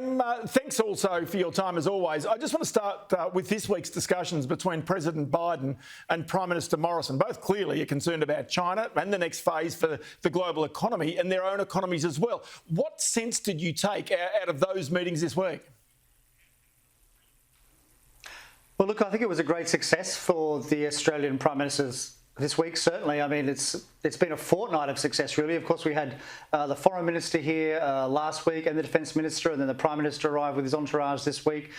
Adam, thanks also for your time as always. I just want to start with this week's discussions between President Biden and Prime Minister Morrison. Both clearly are concerned about China and the next phase for the global economy and their own economies as well. What sense did you take out of those meetings this week? Well, look, I think it was a great success for the Australian Prime Ministers this week, certainly. I mean, it's been a fortnight of success, really. Of course, we had the Foreign Minister here last week and the Defence Minister, and then the Prime Minister arrived with his entourage this week,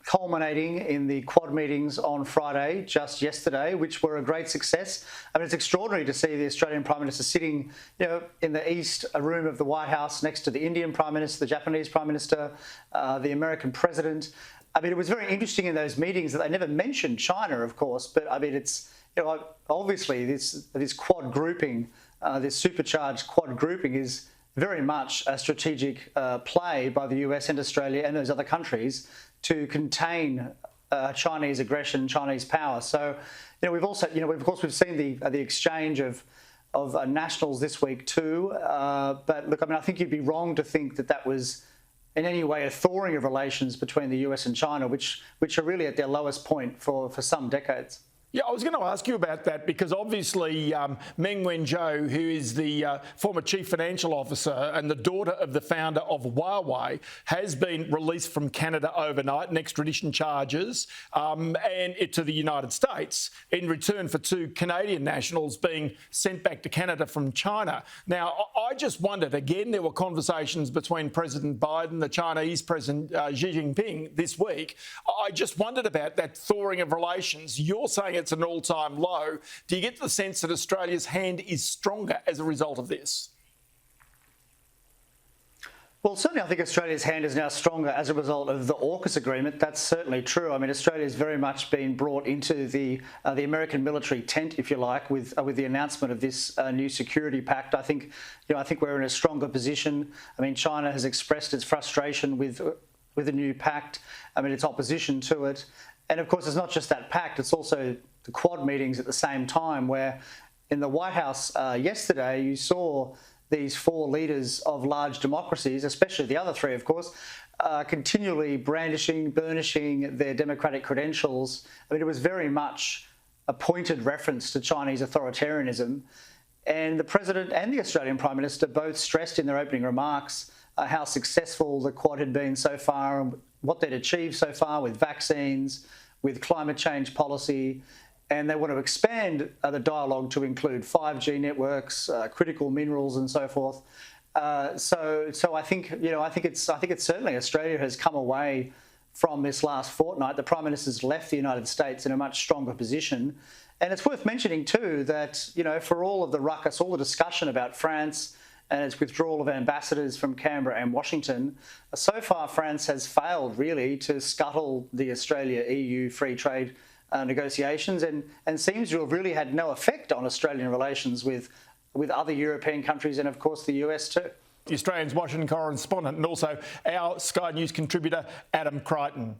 culminating in the Quad meetings on Friday, just yesterday, which were a great success. I mean, it's extraordinary to see the Australian Prime Minister sitting, in the East room of the White House next to the Indian Prime Minister, the Japanese Prime Minister, the American President. I mean, it was very interesting in those meetings that they never mentioned China, of course, but I mean, it's obviously this Quad grouping, this supercharged Quad grouping is very much a strategic play by the US and Australia and those other countries to contain Chinese aggression, Chinese power. So, we've also, of course, we've seen the exchange of nationals this week too. But look, I mean, I think you'd be wrong to think that was in any way a thawing of relations between the US and China, which are really at their lowest point for some decades. Yeah, I was going to ask you about that because obviously Meng Wanzhou, who is the former chief financial officer and the daughter of the founder of Huawei, has been released from Canada overnight on extradition charges and to the United States in return for two Canadian nationals being sent back to Canada from China. Now, I just wondered, again, there were conversations between President Biden, the Chinese President Xi Jinping this week. I just wondered about that thawing of relations. You're saying it's an all-time low. Do you get the sense that Australia's hand is stronger as a result of this? Well, certainly I think Australia's hand is now stronger as a result of the AUKUS agreement. That's certainly true. I mean, Australia's very much been brought into the American military tent, if you like, with the announcement of this new security pact. I think we're in a stronger position. I mean, China has expressed its frustration with the new pact. I mean, its opposition to it. And of course, it's not just that pact, it's also the Quad meetings at the same time, where in the White House yesterday, you saw these four leaders of large democracies, especially the other three, of course, continually burnishing their democratic credentials. I mean, it was very much a pointed reference to Chinese authoritarianism. And the President and the Australian Prime Minister both stressed in their opening remarks how successful the Quad had been so far and what they'd achieved so far with vaccines, with climate change policy, and they want to expand the dialogue to include 5G networks, critical minerals, and so forth. So I think it's certainly Australia has come away from this last fortnight. The Prime Minister's left the United States in a much stronger position, and it's worth mentioning too that for all of the ruckus, all the discussion about France and its withdrawal of ambassadors from Canberra and Washington, so far France has failed really to scuttle the Australia-EU free trade negotiations and seems to have really had no effect on Australian relations with other European countries and, of course, the US too. The Australian's Washington correspondent and also our Sky News contributor, Adam Creighton.